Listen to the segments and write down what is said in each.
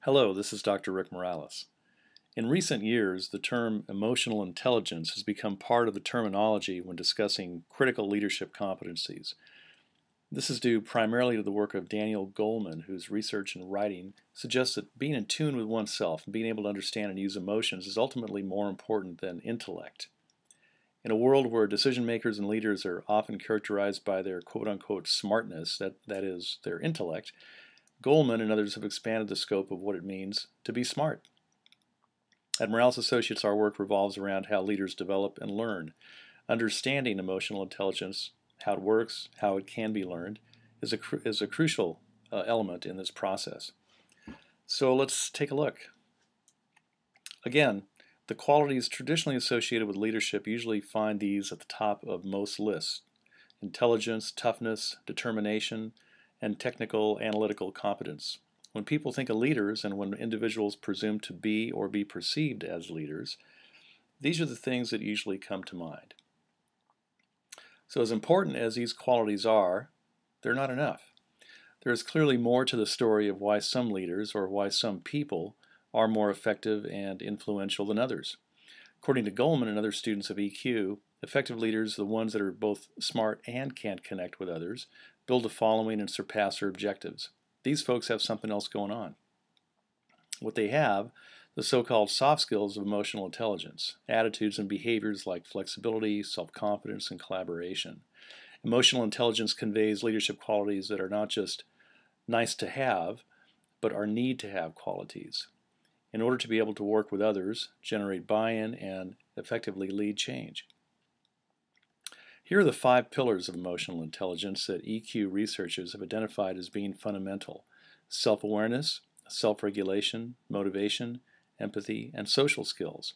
Hello, this is Dr. Rick Morales. In recent years, the term emotional intelligence has become part of the terminology when discussing critical leadership competencies. This is due primarily to the work of Daniel Goleman, whose research and writing suggests that being in tune with oneself and being able to understand and use emotions is ultimately more important than intellect. In a world where decision makers and leaders are often characterized by their quote-unquote smartness, that is, their intellect, Goleman and others have expanded the scope of what it means to be smart. At Morales Associates, our work revolves around how leaders develop and learn. Understanding emotional intelligence, how it works, how it can be learned, is a crucial element in this process. So let's take a look. Again, the qualities traditionally associated with leadership usually find these at the top of most lists: intelligence, toughness, determination, and technical analytical competence. When people think of leaders and when individuals presume to be or be perceived as leaders, these are the things that usually come to mind. So as important as these qualities are, they're not enough. There is clearly more to the story of why some leaders or why some people are more effective and influential than others. According to Goleman and other students of EQ, effective leaders, the ones that are both smart and can connect with others, build a following and surpass their objectives. These folks have something else going on. What they have, the so-called soft skills of emotional intelligence, attitudes and behaviors like flexibility, self-confidence, and collaboration. Emotional intelligence conveys leadership qualities that are not just nice to have, but are need to have qualities in order to be able to work with others, generate buy-in, and effectively lead change. Here are the 5 pillars of emotional intelligence that EQ researchers have identified as being fundamental: self-awareness, self-regulation, motivation, empathy, and social skills.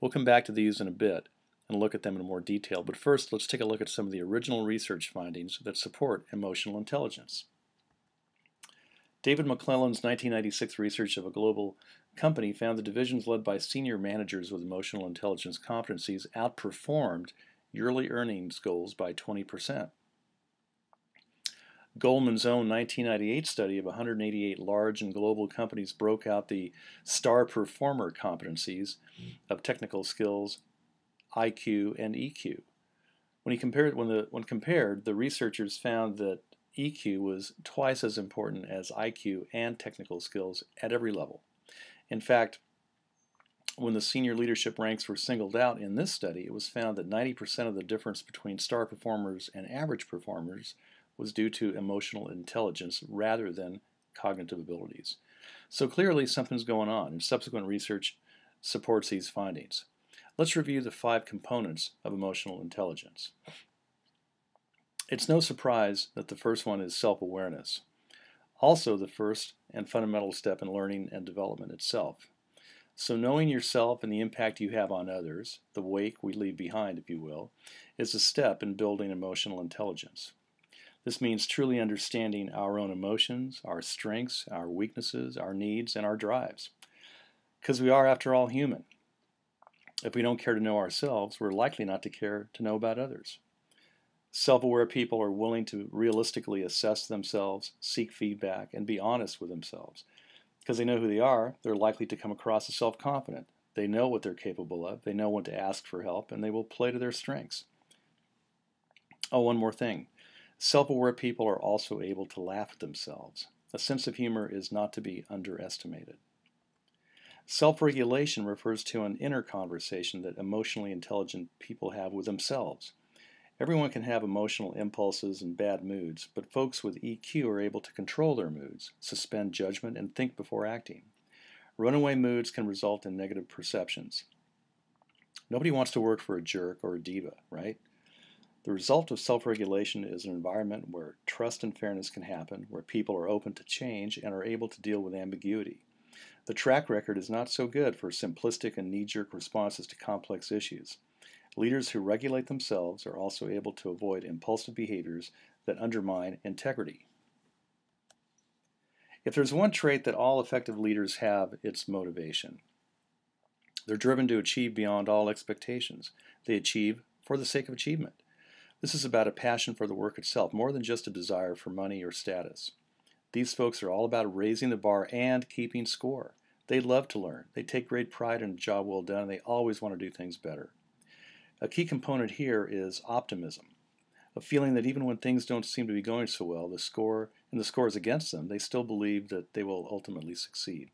We'll come back to these in a bit and look at them in more detail, but first let's take a look at some of the original research findings that support emotional intelligence. David McClelland's 1996 research of a global company found the divisions led by senior managers with emotional intelligence competencies outperformed yearly earnings goals by 20%. Goleman's own 1998 study of 188 large and global companies broke out the star performer competencies of technical skills, IQ, and EQ. When compared, the researchers found that EQ was twice as important as IQ and technical skills at every level. In fact, when the senior leadership ranks were singled out in this study, it was found that 90% of the difference between star performers and average performers was due to emotional intelligence rather than cognitive abilities. So clearly something's going on, and subsequent research supports these findings. Let's review the 5 components of emotional intelligence. It's no surprise that the first one is self-awareness, also the first and fundamental step in learning and development itself. So knowing yourself and the impact you have on others, the wake we leave behind, if you will, is a step in building emotional intelligence. This means truly understanding our own emotions, our strengths, our weaknesses, our needs, and our drives. Because we are, after all, human. If we don't care to know ourselves, we're likely not to care to know about others. Self-aware people are willing to realistically assess themselves, seek feedback, and be honest with themselves. Because they know who they are, they're likely to come across as self-confident. They know what they're capable of, they know when to ask for help, and they will play to their strengths. Oh, one more thing. Self-aware people are also able to laugh at themselves. A sense of humor is not to be underestimated. Self-regulation refers to an inner conversation that emotionally intelligent people have with themselves. Everyone can have emotional impulses and bad moods, but folks with EQ are able to control their moods, suspend judgment, and think before acting. Runaway moods can result in negative perceptions. Nobody wants to work for a jerk or a diva, right? The result of self-regulation is an environment where trust and fairness can happen, where people are open to change and are able to deal with ambiguity. The track record is not so good for simplistic and knee-jerk responses to complex issues. Leaders who regulate themselves are also able to avoid impulsive behaviors that undermine integrity. If there's one trait that all effective leaders have, it's motivation. They're driven to achieve beyond all expectations. They achieve for the sake of achievement. This is about a passion for the work itself, more than just a desire for money or status. These folks are all about raising the bar and keeping score. They love to learn. They take great pride in a job well done, and they always want to do things better. A key component here is optimism, a feeling that even when things don't seem to be going so well, the score is against them, they still believe that they will ultimately succeed.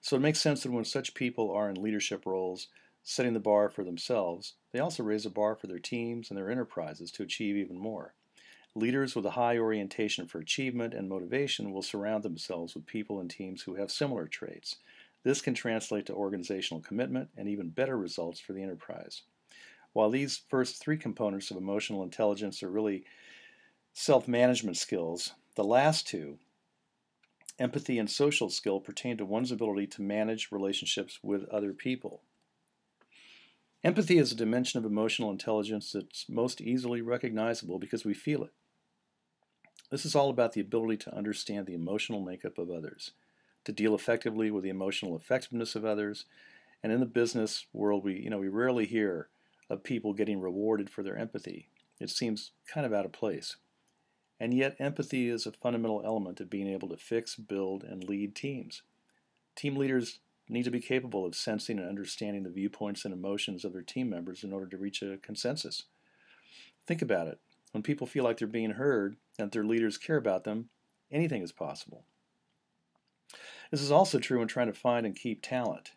So it makes sense that when such people are in leadership roles, setting the bar for themselves, they also raise the bar for their teams and their enterprises to achieve even more. Leaders with a high orientation for achievement and motivation will surround themselves with people and teams who have similar traits. This can translate to organizational commitment and even better results for the enterprise. While these first three components of emotional intelligence are really self-management skills, the last two, empathy and social skill, pertain to one's ability to manage relationships with other people. Empathy is a dimension of emotional intelligence that's most easily recognizable because we feel it. This is all about the ability to understand the emotional makeup of others, to deal effectively with the emotional effectiveness of others. And in the business world, we rarely hear of people getting rewarded for their empathy. It seems kind of out of place. And yet empathy is a fundamental element of being able to fix, build, and lead teams. Team leaders need to be capable of sensing and understanding the viewpoints and emotions of their team members in order to reach a consensus. Think about it. When people feel like they're being heard and their leaders care about them, anything is possible. This is also true when trying to find and keep talent.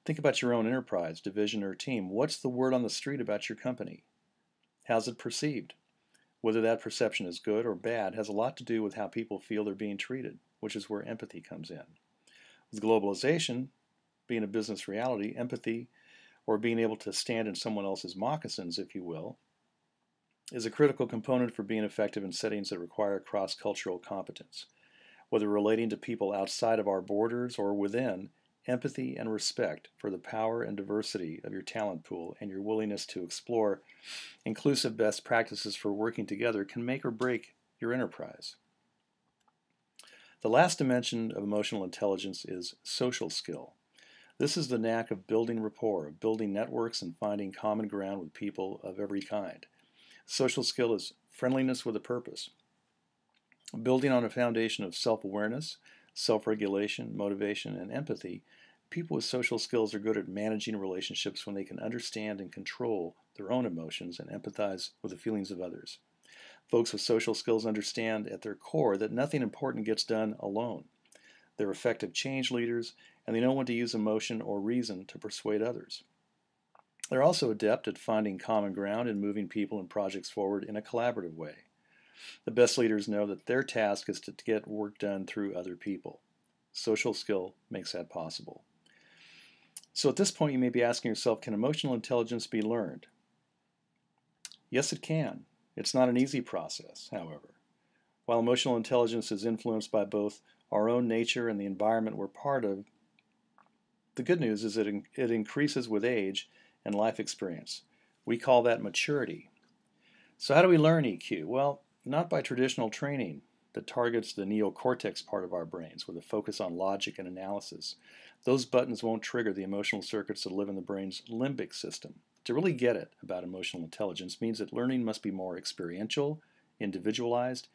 Think about your own enterprise, division, or team. What's the word on the street about your company? How's it perceived? Whether that perception is good or bad has a lot to do with how people feel they're being treated, which is where empathy comes in. With globalization being a business reality, empathy, or being able to stand in someone else's moccasins, if you will, is a critical component for being effective in settings that require cross-cultural competence. Whether relating to people outside of our borders or within, empathy and respect for the power and diversity of your talent pool and your willingness to explore inclusive best practices for working together can make or break your enterprise. The last dimension of emotional intelligence is social skill. This is the knack of building rapport, of building networks and finding common ground with people of every kind. Social skill is friendliness with a purpose. Building on a foundation of self-awareness, self-regulation, motivation, and empathy, people with social skills are good at managing relationships when they can understand and control their own emotions and empathize with the feelings of others. Folks with social skills understand at their core that nothing important gets done alone. They're effective change leaders, and they know when to use emotion or reason to persuade others. They're also adept at finding common ground and moving people and projects forward in a collaborative way. The best leaders know that their task is to get work done through other people. Social skill makes that possible. So at this point you may be asking yourself, can emotional intelligence be learned? Yes, it can. It's not an easy process, however. While emotional intelligence is influenced by both our own nature and the environment we're part of, the good news is that it increases with age and life experience. We call that maturity. So how do we learn EQ? Well, not by traditional training that targets the neocortex part of our brains with a focus on logic and analysis. Those buttons won't trigger the emotional circuits that live in the brain's limbic system. To really get it about emotional intelligence means that learning must be more experiential, individualized,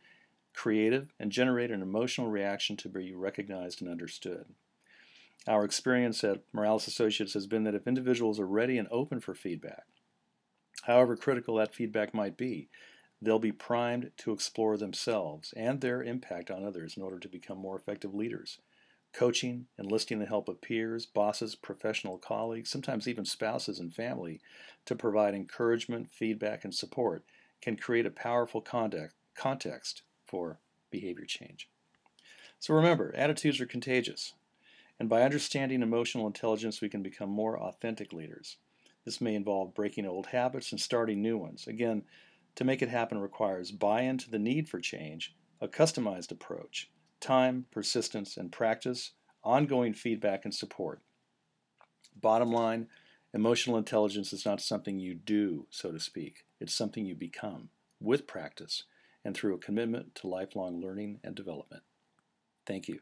creative, and generate an emotional reaction to be recognized and understood. Our experience at Morales Associates has been that if individuals are ready and open for feedback, however critical that feedback might be, they'll be primed to explore themselves and their impact on others in order to become more effective leaders. Coaching, enlisting the help of peers, bosses, professional colleagues, sometimes even spouses and family to provide encouragement, feedback, and support can create a powerful context for behavior change. So remember, attitudes are contagious. And by understanding emotional intelligence, we can become more authentic leaders. This may involve breaking old habits and starting new ones. Again, to make it happen requires buy-in to the need for change, a customized approach, time, persistence, and practice, ongoing feedback and support. Bottom line, emotional intelligence is not something you do, so to speak. It's something you become with practice and through a commitment to lifelong learning and development. Thank you.